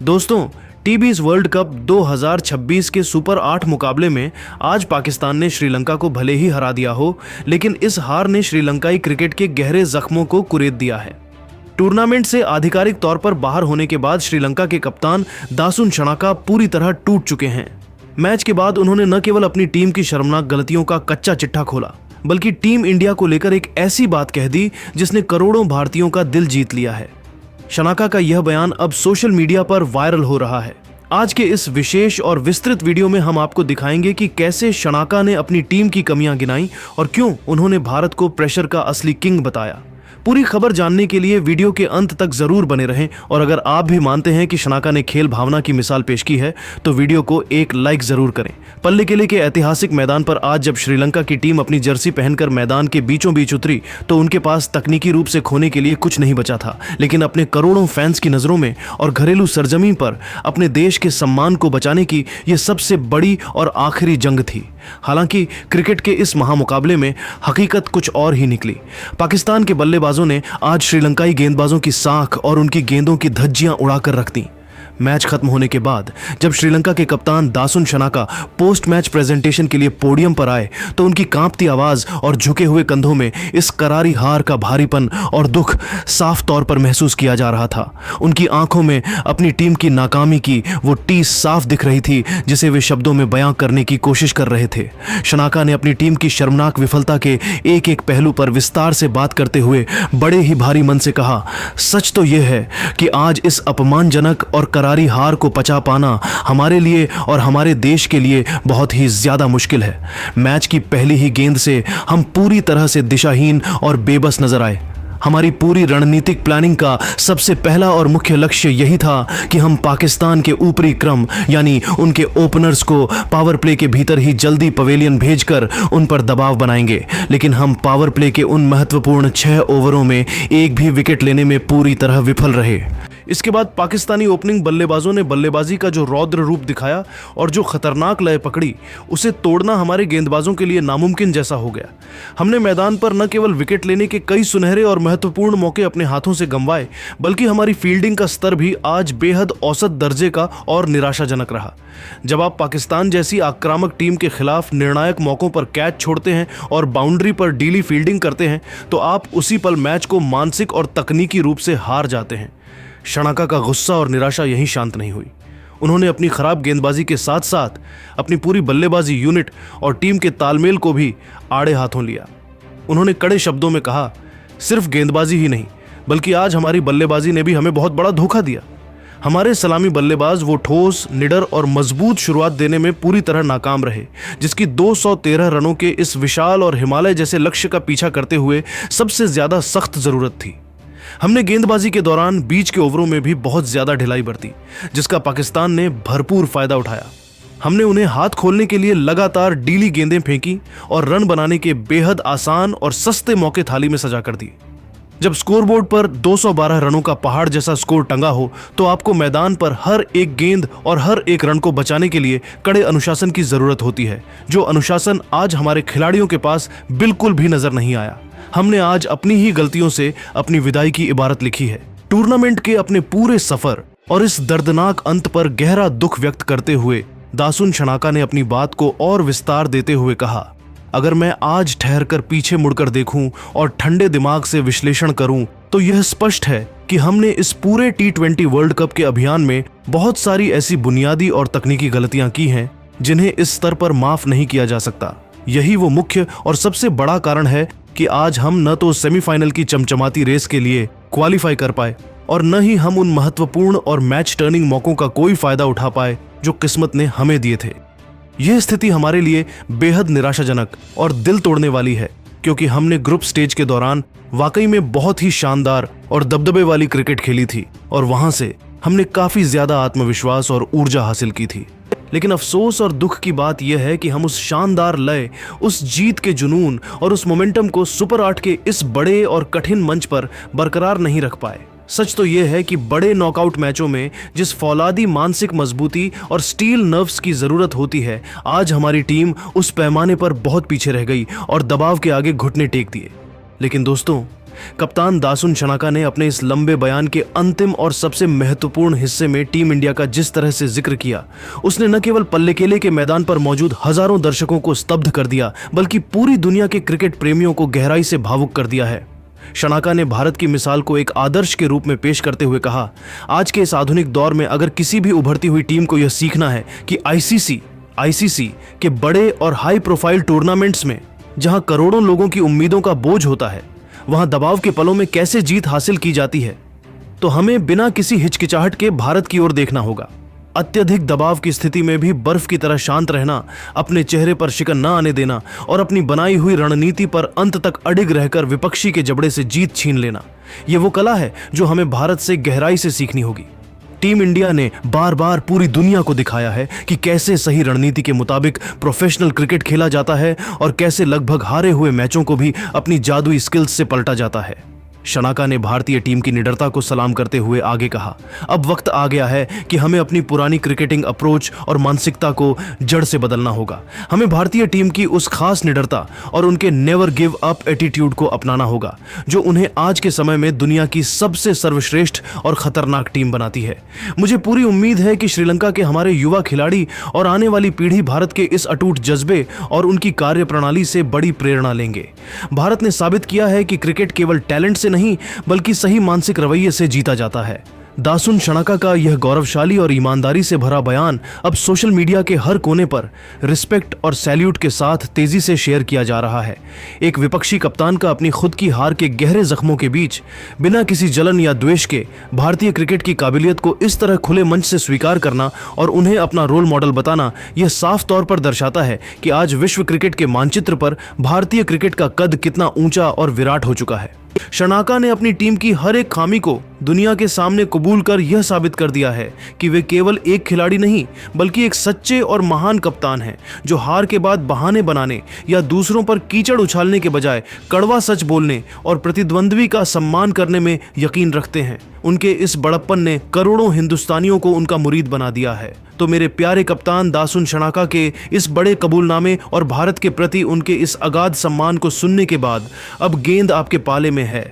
दोस्तों, टी20 world cup 2026 के super 8 मुकाबले में आज पाकिस्तान ने श्रीलंका को भले ही हरा दिया हो, लेकिन इस हार ने श्रीलंकाई क्रिकेट के गहरे जख्मों को कुरेद दिया है। टूर्नामेंट से आधिकारिक तौर पर बाहर होने के बाद श्रीलंका के कप्तान दासुन शनाका पूरी तरह टूट चुके हैं। मैच के बाद उन्होंने न केवल अपनी टीम की शर्मनाक गलतियों का कच्चा चिट्ठा खोला, बल्कि टीम इंडिया को लेकर एक ऐसी बात कह दी जिसने करोड़ों भारतीयों का दिल जीत लिया है। शनाका का यह बयान अब सोशल मीडिया पर वायरल हो रहा है। आज के इस विशेष और विस्तृत वीडियो में हम आपको दिखाएंगे कि कैसे शनाका ने अपनी टीम की कमियां गिनाई और क्यों उन्होंने भारत को प्रेशर का असली किंग बताया। पूरी खबर जानने के लिए वीडियो के अंत तक जरूर बने रहें और अगर आप भी मानते हैं कि शनाका ने खेल भावना की मिसाल पेश की है तो वीडियो को एक लाइक जरूर करें। पल्ले किले के ऐतिहासिक मैदान पर आज जब श्रीलंका की टीम अपनी जर्सी पहनकर मैदान के बीचों बीच उतरी तो उनके पास तकनीकी रूप से खोने के लिए कुछ नहीं बचा था, लेकिन अपने करोड़ों फैंस की नजरों में और घरेलू सरजमीन पर अपने देश के सम्मान को बचाने की यह सबसे बड़ी और आखिरी जंग थी। हालांकि क्रिकेट के इस महामुकाबले में हकीकत कुछ और ही निकली। पाकिस्तान के बल्लेबाजों ने आज श्रीलंकाई गेंदबाजों की साख और उनकी गेंदों की धज्जियां उड़ाकर रख दी। मैच खत्म होने के बाद जब श्रीलंका के कप्तान Dasun Shanaka post match presentation के लिए पोडियम पर आए तो उनकी कांपती आवाज और झुके हुए कंधों में इस करारी हार का भारीपन और दुख साफ तौर पर महसूस किया जा रहा था। उनकी आंखों में अपनी टीम की नाकामी की वो टीस साफ दिख रही थी जिसे वे शब्दों में बयां करने की कोशिश कर रहे थे। शनाका ने अपनी टीम की शर्मनाक विफलता के एक एक पहलू पर विस्तार से बात करते हुए बड़े ही भारी मन से कहा, सच तो यह है कि आज इस अपमानजनक और करारी हार को पचा पाना हमारे लिए और हमारे देश के लिए बहुत ही ज्यादा मुश्किल है। मैच की पहली ही गेंद से हम पूरी तरह से दिशाहीन और बेबस नजर आए। हमारी पूरी रणनीतिक प्लानिंग का सबसे पहला और मुख्य लक्ष्य यही था कि हम पाकिस्तान के ऊपरी क्रम यानी उनके ओपनर्स को पावर प्ले के भीतर ही जल्दी पवेलियन भेजकर उन पर दबाव बनाएंगे, लेकिन हम पावर प्ले के उन महत्वपूर्ण 6 ओवरों में एक भी विकेट लेने में पूरी तरह विफल रहे। इसके बाद पाकिस्तानी ओपनिंग बल्लेबाजों ने बल्लेबाजी का जो रौद्र रूप दिखाया और जो खतरनाक लय पकड़ी, उसे तोड़ना हमारे गेंदबाजों के लिए नामुमकिन जैसा हो गया। हमने मैदान पर न केवल विकेट लेने के कई सुनहरे और महत्वपूर्ण मौके अपने हाथों से गंवाए, बल्कि हमारी फील्डिंग का स्तर भी आज बेहद औसत दर्जे का और निराशाजनक रहा। जब आप पाकिस्तान जैसी आक्रामक टीम के खिलाफ निर्णायक मौकों पर कैच छोड़ते हैं और बाउंड्री पर डीली फील्डिंग करते हैं तो आप उसी पल मैच को मानसिक और तकनीकी रूप से हार जाते हैं। शनाका का गुस्सा और निराशा यहीं शांत नहीं हुई। उन्होंने अपनी खराब गेंदबाजी के साथ साथ अपनी पूरी बल्लेबाजी यूनिट और टीम के तालमेल को भी आड़े हाथों लिया। उन्होंने कड़े शब्दों में कहा, सिर्फ गेंदबाजी ही नहीं बल्कि आज हमारी बल्लेबाजी ने भी हमें बहुत बड़ा धोखा दिया। हमारे सलामी बल्लेबाज वो ठोस, निडर और मजबूत शुरुआत देने में पूरी तरह नाकाम रहे, जिसकी 213 रनों के इस विशाल और हिमालय जैसे लक्ष्य का पीछा करते हुए सबसे ज्यादा सख्त जरूरत थी। हमने गेंदबाजी के दौरान बीच के ओवरों में भी बहुत ज्यादा ढिलाई बरती, जिसका पाकिस्तान ने भरपूर फायदा उठाया। हमने उन्हें हाथ खोलने के लिए लगातार डीली गेंदें फेंकी और रन बनाने के बेहद आसान और सस्ते मौके थाली में सजा कर दिए। जब स्कोरबोर्ड पर 212 रनों का पहाड़ जैसा स्कोर टंगा हो तो आपको मैदान पर हर एक गेंद और हर एक रन को बचाने के लिए कड़े अनुशासन की जरूरत होती है, जो अनुशासन आज हमारे खिलाड़ियों के पास बिल्कुल भी नजर नहीं आया। हमने आज अपनी ही गलतियों से अपनी विदाई की इबारत लिखी है। टूर्नामेंट के अपने पूरे सफर और इस दर्दनाक अंत पर गहरा दुख व्यक्त करते हुए दासुन शनाका ने अपनी बात को और विस्तार देते हुए कहा, अगर मैं आज ठहरकर पीछे मुड़कर देखूं और ठंडे दिमाग से विश्लेषण करूं तो यह स्पष्ट है कि हमने इस पूरे T20 वर्ल्ड कप के अभियान में बहुत सारी ऐसी बुनियादी और तकनीकी गलतियां की हैं जिन्हें इस स्तर पर माफ नहीं किया जा सकता। यही वो मुख्य और सबसे बड़ा कारण है कि आज हम न तो सेमीफाइनल की चमचमाती रेस के लिए क्वालिफाई कर पाए और न ही हम उन महत्वपूर्ण और मैच टर्निंग मौकों का कोई फायदा उठा पाए जो किस्मत ने हमें दिए थे। यह स्थिति हमारे लिए बेहद निराशाजनक और दिल तोड़ने वाली है, क्योंकि हमने ग्रुप स्टेज के दौरान वाकई में बहुत ही शानदार और दबदबे वाली क्रिकेट खेली थी और वहां से हमने काफी ज्यादा आत्मविश्वास और ऊर्जा हासिल की थी। लेकिन अफसोस और दुख की बात यह है कि हम उस शानदार लय, उस जीत के जुनून और उस मोमेंटम को सुपर 8 के इस बड़े और कठिन मंच पर बरकरार नहीं रख पाए। सच तो यह है कि बड़े नॉकआउट मैचों में जिस फौलादी मानसिक मजबूती और स्टील नर्व्स की जरूरत होती है, आज हमारी टीम उस पैमाने पर बहुत पीछे रह गई और दबाव के आगे घुटने टेक दिए। लेकिन दोस्तों, कप्तान दासुन शनाका ने अपने इस लंबे बयान के अंतिम और सबसे महत्वपूर्ण हिस्से में टीम इंडिया का जिस तरह से जिक्र किया, उसने न केवल पल्लेकेले के मैदान पर मौजूद हजारों दर्शकों को स्तब्ध कर दिया, बल्कि पूरी दुनिया के क्रिकेट प्रेमियों को गहराई से भावुक कर दिया है। शनाका ने भारत की मिसाल को एक आदर्श के रूप में पेश करते हुए कहा, आज के इस आधुनिक दौर में अगर किसी भी उभरती हुई टीम को यह सीखना है कि आईसीसी के बड़े और हाई प्रोफाइल टूर्नामेंट्स में, जहां करोड़ों लोगों की उम्मीदों का बोझ होता है, वहां दबाव के पलों में कैसे जीत हासिल की जाती है, तो हमें बिना किसी हिचकिचाहट के भारत की ओर देखना होगा। अत्यधिक दबाव की स्थिति में भी बर्फ की तरह शांत रहना, अपने चेहरे पर शिकन न आने देना और अपनी बनाई हुई रणनीति पर अंत तक अडिग रहकर विपक्षी के जबड़े से जीत छीन लेना, यह वो कला है जो हमें भारत से गहराई से सीखनी होगी। टीम इंडिया ने बार बार पूरी दुनिया को दिखाया है कि कैसे सही रणनीति के मुताबिक प्रोफेशनल क्रिकेट खेला जाता है और कैसे लगभग हारे हुए मैचों को भी अपनी जादुई स्किल्स से पलटा जाता है। शनाका ने भारतीय टीम की निडरता को सलाम करते हुए आगे कहा, अब वक्त आ गया है कि हमें अपनी पुरानी क्रिकेटिंग अप्रोच और मानसिकता को जड़ से बदलना होगा। हमें भारतीय टीम की उस खास निडरता और उनके नेवर गिव अप एटीट्यूड को अपनाना होगा जो उन्हें आज के समय में दुनिया की सबसे सर्वश्रेष्ठ और खतरनाक टीम बनाती है। मुझे पूरी उम्मीद है कि श्रीलंका के हमारे युवा खिलाड़ी और आने वाली पीढ़ी भारत के इस अटूट जज्बे और उनकी कार्यप्रणाली से बड़ी प्रेरणा लेंगे। भारत ने साबित किया है कि क्रिकेट केवल टैलेंट से नहीं बल्कि सही मानसिक रवैये से जीता जाता है। दासुन शनाका का यह गौरवशाली और ईमानदारी से भरा बयान अब सोशल मीडिया के हर कोने पर रिस्पेक्ट और सैल्यूट के साथ तेजी से शेयर किया जा रहा है। एक विपक्षी कप्तान का अपनी खुद की हार के गहरे जख्मों के बीच बिना किसी जलन या द्वेष के भारतीय क्रिकेट की काबिलियत को इस तरह खुले मंच से स्वीकार करना और उन्हें अपना रोल मॉडल बताना, यह साफ तौर पर दर्शाता है कि आज विश्व क्रिकेट के मानचित्र पर भारतीय क्रिकेट का कद कितना ऊंचा और विराट हो चुका है। शनाका ने अपनी टीम की हर एक खामी को दुनिया के सामने कबूल कर यह साबित कर दिया है कि वे केवल एक खिलाड़ी नहीं बल्कि एक सच्चे और महान कप्तान हैं, जो हार के बाद बहाने बनाने या दूसरों पर कीचड़ उछालने के बजाय कड़वा सच बोलने और प्रतिद्वंद्वी का सम्मान करने में यकीन रखते हैं। उनके इस बड़प्पन ने करोड़ों हिंदुस्तानियों को उनका मुरीद बना दिया है। तो मेरे प्यारे कप्तान दासुन शनाका के इस बड़े कबूलनामे और भारत के प्रति उनके इस अगाध सम्मान को सुनने के बाद अब गेंद आपके पाले में है।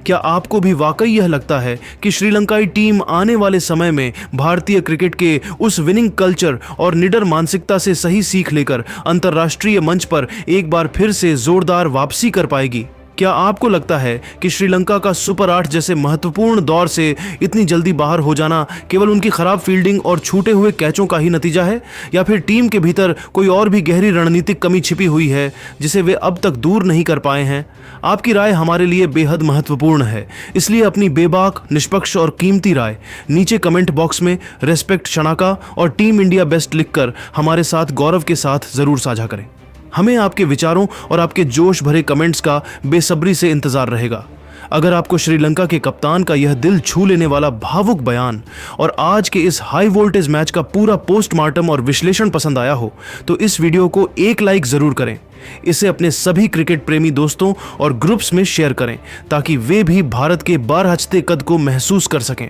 क्या आपको भी वाकई यह लगता है कि श्रीलंकाई टीम आने वाले समय में भारतीय क्रिकेट के उस विनिंग कल्चर और निडर मानसिकता से सही सीख लेकर अंतर्राष्ट्रीय मंच पर एक बार फिर से जोरदार वापसी कर पाएगी? क्या आपको लगता है कि श्रीलंका का सुपर 8 जैसे महत्वपूर्ण दौर से इतनी जल्दी बाहर हो जाना केवल उनकी खराब फील्डिंग और छूटे हुए कैचों का ही नतीजा है, या फिर टीम के भीतर कोई और भी गहरी रणनीतिक कमी छिपी हुई है जिसे वे अब तक दूर नहीं कर पाए हैं? आपकी राय हमारे लिए बेहद महत्वपूर्ण है, इसलिए अपनी बेबाक, निष्पक्ष और कीमती राय नीचे कमेंट बॉक्स में रेस्पेक्ट शनाका और टीम इंडिया बेस्ट लिखकर हमारे साथ गौरव के साथ जरूर साझा करें। हमें आपके विचारों और आपके जोश भरे कमेंट्स का बेसब्री से इंतजार रहेगा। अगर आपको श्रीलंका के कप्तान का यह दिल छू लेने वाला भावुक बयान और आज के इस हाई वोल्टेज मैच का पूरा पोस्टमार्टम और विश्लेषण पसंद आया हो तो इस वीडियो को एक लाइक जरूर करें। इसे अपने सभी क्रिकेट प्रेमी दोस्तों और ग्रुप्स में शेयर करें ताकि वे भी भारत के बारहचते कद को महसूस कर सकें।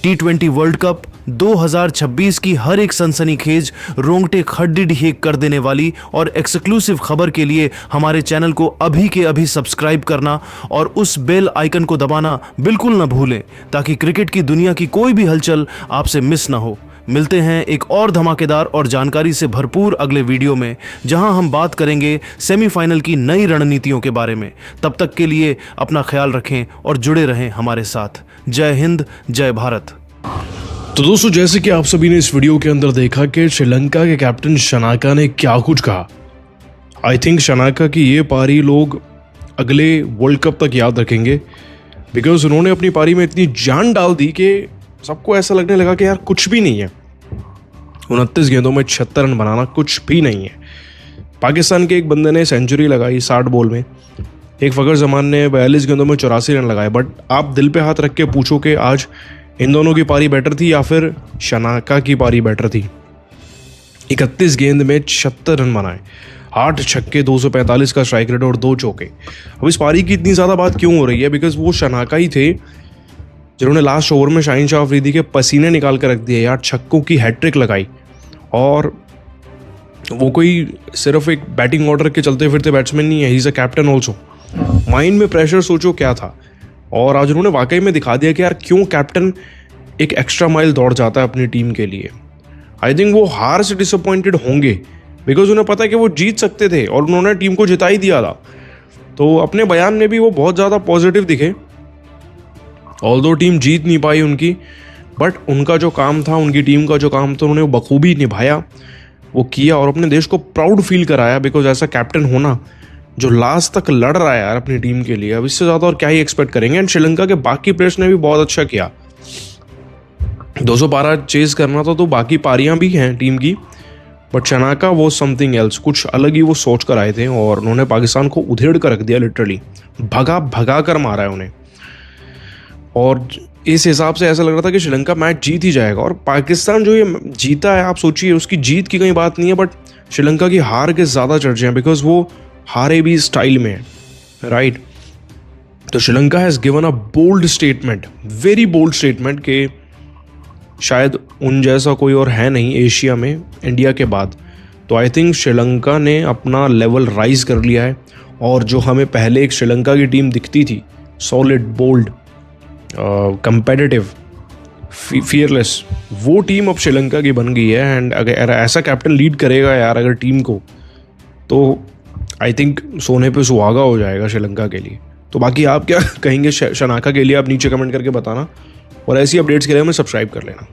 T20 वर्ल्ड कप 2026 की हर एक सनसनीखेज, रोंगटे खड़िड़ कर देने वाली और एक्सक्लूसिव खबर के लिए हमारे चैनल को अभी के अभी सब्सक्राइब करना और उस बेल आइकन को दबाना बिल्कुल न भूलें ताकि क्रिकेट की दुनिया की कोई भी हलचल आपसे मिस न हो। मिलते हैं एक और धमाकेदार और जानकारी से भरपूर अगले वीडियो में, जहां हम बात करेंगे सेमीफाइनल की नई रणनीतियों के बारे में। तब तक के लिए अपना ख्याल रखें और जुड़े रहें हमारे साथ। जय हिंद, जय भारत। तो दोस्तों, जैसे कि आप सभी ने इस वीडियो के अंदर देखा कि श्रीलंका के कैप्टन शनाका ने क्या कुछ कहा। आई थिंक शनाका की ये पारी लोग अगले वर्ल्ड कप तक याद रखेंगे, बिकॉज उन्होंने अपनी पारी में इतनी जान डाल दी कि सबको ऐसा लगने लगा कि यार कुछ भी नहीं है। 29 गेंदों में 76 रन बनाना कुछ भी नहीं है। पाकिस्तान के एक बंदे ने सेंचुरी लगाई 60 बॉल में, एक फखर जमान ने 42 गेंदों में 84 रन लगाए। बट आप दिल पे हाथ रख के पूछो कि आज इन दोनों की पारी बेटर थी या फिर शनाका की पारी बेटर थी? 31 गेंद में 76 रन बनाए, 8 छक्के, 245 का स्ट्राइक रेट और 2 चौके। अब इस पारी की इतनी ज़्यादा बात क्यों हो रही है? बिकॉज वो शनाका ही थे जिन्होंने लास्ट ओवर में शाहीन शाह अफरीदी के पसीने निकाल कर रख दिए यार, छक्कों की हैट्रिक लगाई। और वो कोई सिर्फ एक बैटिंग ऑर्डर के चलते फिरते बैट्समैन नहीं है, he is a captain also. Mind में प्रेशर सोचो क्या था। और आज उन्होंने वाकई में दिखा दिया कि यार क्यों कैप्टन एक एक्स्ट्रा माइल दौड़ जाता है अपनी टीम के लिए। आई थिंक वो हार से डिसअपॉइंटेड होंगे बिकॉज उन्हें पता है कि वो जीत सकते थे और उन्होंने टीम को जिता ही दिया था। तो अपने बयान में भी वो बहुत ज़्यादा पॉजिटिव दिखे। ऑल्दो टीम जीत नहीं पाई उनकी, बट उनका जो काम था, उनकी टीम का जो काम था, उन्होंने वो बखूबी निभाया, वो किया और अपने देश को प्राउड फील कराया। बिकॉज ऐसा कैप्टन होना जो लास्ट तक लड़ रहा है यार अपनी टीम के लिए, अब इससे ज़्यादा और क्या ही एक्सपेक्ट करेंगे। एंड श्रीलंका के बाकी प्लेयर्स ने भी बहुत अच्छा किया। 200 पारा चेज करना था तो बाकी पारियां भी हैं टीम की, बट शनाका वो समथिंग एल्स, कुछ अलग ही वो सोच कर आए थे और उन्होंने पाकिस्तान को उधेड़ कर रख दिया, लिटरली भगा कर मारा है उन्हें। और इस हिसाब से ऐसा लग रहा था कि श्रीलंका मैच जीत ही जाएगा। और पाकिस्तान जो ये जीता है, आप सोचिए, उसकी जीत की कहीं बात नहीं है, बट श्रीलंका की हार के ज़्यादा चर्चे हैं बिकॉज वो हारे भी स्टाइल में, राइट। तो Sri Lanka has given a bold statement, very bold statement कि शायद उन जैसा कोई और है नहीं एशिया में इंडिया के बाद। तो आई थिंक श्रीलंका ने अपना लेवल राइज कर लिया है। और जो हमें पहले एक श्रीलंका की टीम दिखती थी, सॉलिड, बोल्ड, कंपेटिटिव, फियरलेस, वो टीम अब श्रीलंका की बन गई है। एंड अगर ऐसा कैप्टन लीड करेगा यार अगर टीम को, तो आई थिंक सोने पे सुहागा हो जाएगा श्रीलंका के लिए। तो बाकी आप क्या कहेंगे शनाका के लिए, आप नीचे कमेंट करके बताना और ऐसी अपडेट्स के लिए हमें सब्सक्राइब कर लेना।